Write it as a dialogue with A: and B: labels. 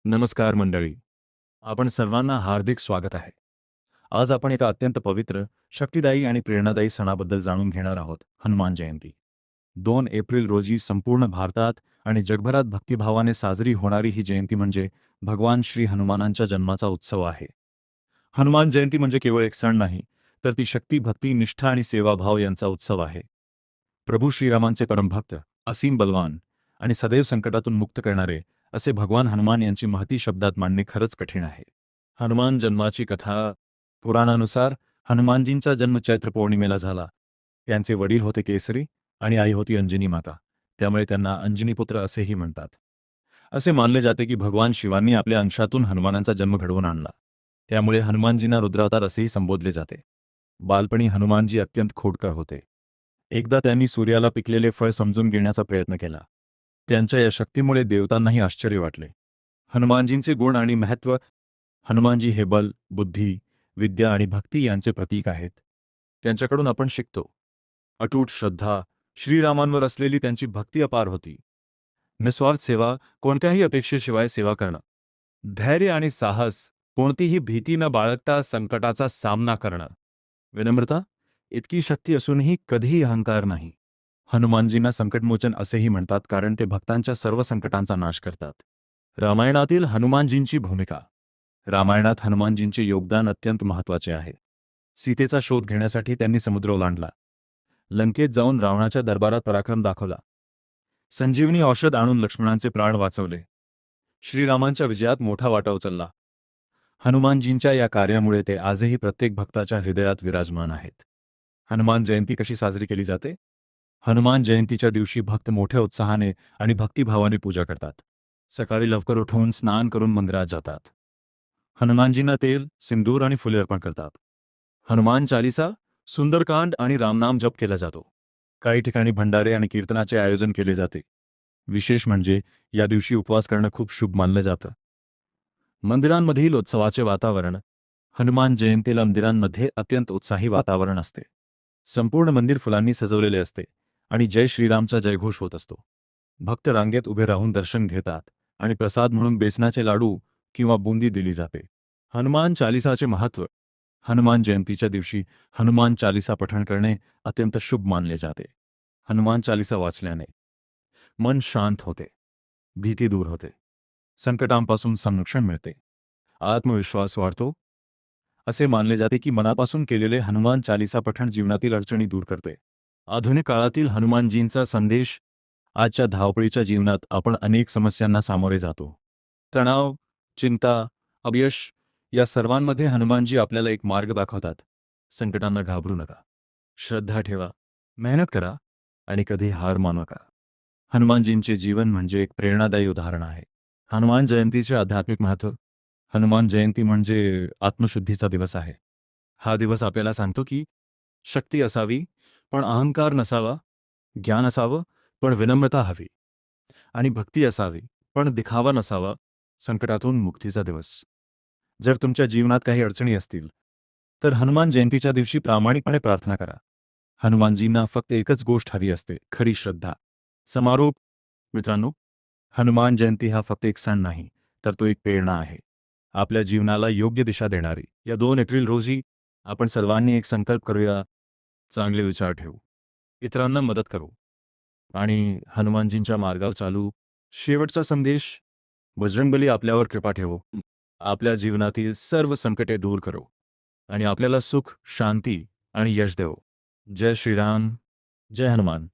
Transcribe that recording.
A: नमस्कार मंडळी. आपण सर्वांना हार्दिक स्वागत आहे. आज आपण एका अत्यंत पवित्र, शक्तिदायी आणि प्रेरणादायी सणाबद्दल जाणून घेणार आहोत, हनुमान जयंती. 2 एप्रिल रोजी संपूर्ण भारतात आणि जगभरात भक्तिभावाने साजरी होणारी ही जयंती म्हणजे भगवान श्री हनुमानांच्या जन्माचा उत्सव आहे. हनुमान जयंती म्हणजे केवळ एक सण नाही, तर ती शक्ती, भक्ती, निष्ठा आणि सेवाभाव यांचा उत्सव आहे. प्रभू श्रीरामांचे परमभक्त, असीम बलवान आणि सदैव संकटातून मुक्त करणारे असे भगवान हनुमान यांची महती शब्दात मांडणे खरंच कठीण आहे. हनुमान जन्माची कथा. पुराणानुसार हनुमानजींचा जन्म चैत्र पौर्णिमेला झाला. त्यांचे वडील होते केसरी आणि आई होती अंजनी माता, त्यामुळे त्यांना अंजनीपुत्र असेही म्हणतात. असे मानले जाते की भगवान शिवांनी आपल्या अंशातून हनुमानांचा जन्म घडवून आणला, त्यामुळे हनुमानजींना रुद्रावतार असेही संबोधले जाते. बालपणी हनुमानजी अत्यंत खोडकर होते. एकदा त्यांनी सूर्याला पिकलेले फळ समजून घेण्याचा प्रयत्न केला. त्यांच्या या शक्तीमुळे देवतांनाही आश्चर्य वाटले. हनुमानजींचे गुण आणि महत्त्व. हनुमानजी हे बल, बुद्धी, विद्या आणि भक्ती यांचे प्रतीक आहेत. त्यांच्याकडून आपण शिकतो. अटूट श्रद्धा. श्रीरामांवर असलेली त्यांची भक्ती अपार होती. निस्वार्थ सेवा, कोणत्याही अपेक्षेशिवाय सेवा करणं. धैर्य आणि साहस, कोणतीही भीती न बाळगता संकटाचा सामना करणं. विनम्रता, इतकी शक्ती असूनही कधीही अहंकार नाही. हनुमानजींना संकटमोचन असेही म्हणतात कारण ते भक्तांच्या सर्व संकटांचा नाश करतात. रामायणातील हनुमानजींची भूमिका. रामायणात हनुमानजींचे योगदान अत्यंत महत्त्वाचे आहे. सीतेचा शोध घेण्यासाठी त्यांनी समुद्र ओलांडला. लंकेत जाऊन रावणाच्या दरबारात पराक्रम दाखवला. संजीवनी औषध आणून लक्ष्मणांचे प्राण वाचवले. श्रीरामांच्या विजयात मोठा वाटा उचलला. हनुमानजींच्या या कार्यामुळे ते आजही प्रत्येक भक्ताच्या हृदयात विराजमान आहेत. हनुमान जयंती कशी साजरी केली जाते? हनुमान जयंतीच्या दिवशी भक्त मोठ्या उत्साहाने आणि भक्तिभावाने पूजा करतात. सकाळी लवकर उठून स्नान करून मंदिरात जातात. हनुमानजींना तेल, सिंदूर आणि फुले अर्पण करतात. हनुमान चालीसा, सुंदरकांड आणि रामनाम जप केला जातो. काही ठिकाणी भंडारे आणि कीर्तनाचे आयोजन केले जाते. विशेष म्हणजे या दिवशी उपवास करणं खूप शुभ मानलं जातं. मंदिरांमधील उत्सवाचे वातावरण. हनुमान जयंतीला मंदिरांमध्ये अत्यंत उत्साही वातावरण असते. संपूर्ण मंदिर फुलांनी सजवलेले असते आणि जय श्रीरामचा जयघोष होत असतो. भक्त रांगेत उभे राहून दर्शन घेतात आणि प्रसाद म्हणून बेसनाचे लाडू किंवा बुंदी दिली जाते. हनुमान चालिसाचे महत्त्व. हनुमान जयंतीच्या दिवशी हनुमान चालिसा पठण करणे अत्यंत शुभ मानले जाते. हनुमान चालिसा वाचल्याने मन शांत होते, भीती दूर होते, संकटांपासून संरक्षण मिळते, आत्मविश्वास वाढतो. असे मानले जाते की मनापासून केलेले हनुमान चालिसा पठण जीवनातील अडचणी दूर करते. आधुनिक काळातील हनुमानजींचा संदेश. आजच्या धावपळीच्या जीवनात आपण अनेक समस्यांना सामोरे जातो. तणाव, चिंता, अपयश या सर्वांमध्ये हनुमानजी आपल्याला एक मार्ग दाखवतात. संकटांना घाबरू नका, श्रद्धा ठेवा, मेहनत करा आणि कधी हार मानू नका. हनुमानजींचे जीवन म्हणजे एक प्रेरणादायी उदाहरण आहे. हनुमान जयंतीचे आध्यात्मिक महत्त्व. हनुमान जयंती म्हणजे आत्मशुद्धीचा दिवस आहे. हा दिवस आपल्याला सांगतो की शक्ती असावी पण अहंकार नसावा, ज्ञान असावं पण विनम्रता हवी, आणि भक्ती असावी पण दिखावा नसावा. संकटातून मुक्तीचा दिवस. जर तुमच्या जीवनात काही अडचणी असतील तर हनुमान जयंतीच्या दिवशी प्रामाणिकपणे प्रार्थना करा. हनुमानजींना फक्त एकच गोष्ट हवी असते, खरी श्रद्धा. समारोप. मित्रांनो, हनुमान जयंती हा फक्त एक सण नाही, तर तो एक प्रेरणा आहे. आपल्या जीवनाला योग्य दिशा देणारी. या 2 एप्रिल रोजी आपण सर्वांनी एक संकल्प करूया. चांगले विचार ठेवू, इतरांना मदत करू आणि हनुमानजींच्या मार्गावर चालू. शेवटचा संदेश. बजरंगबली आपल्यावर कृपा ठेवो, आपल्या जीवनातील सर्व संकटे दूर करो आणि आपल्याला सुख, शांती आणि यश देवो. जय श्रीराम, जय हनुमान.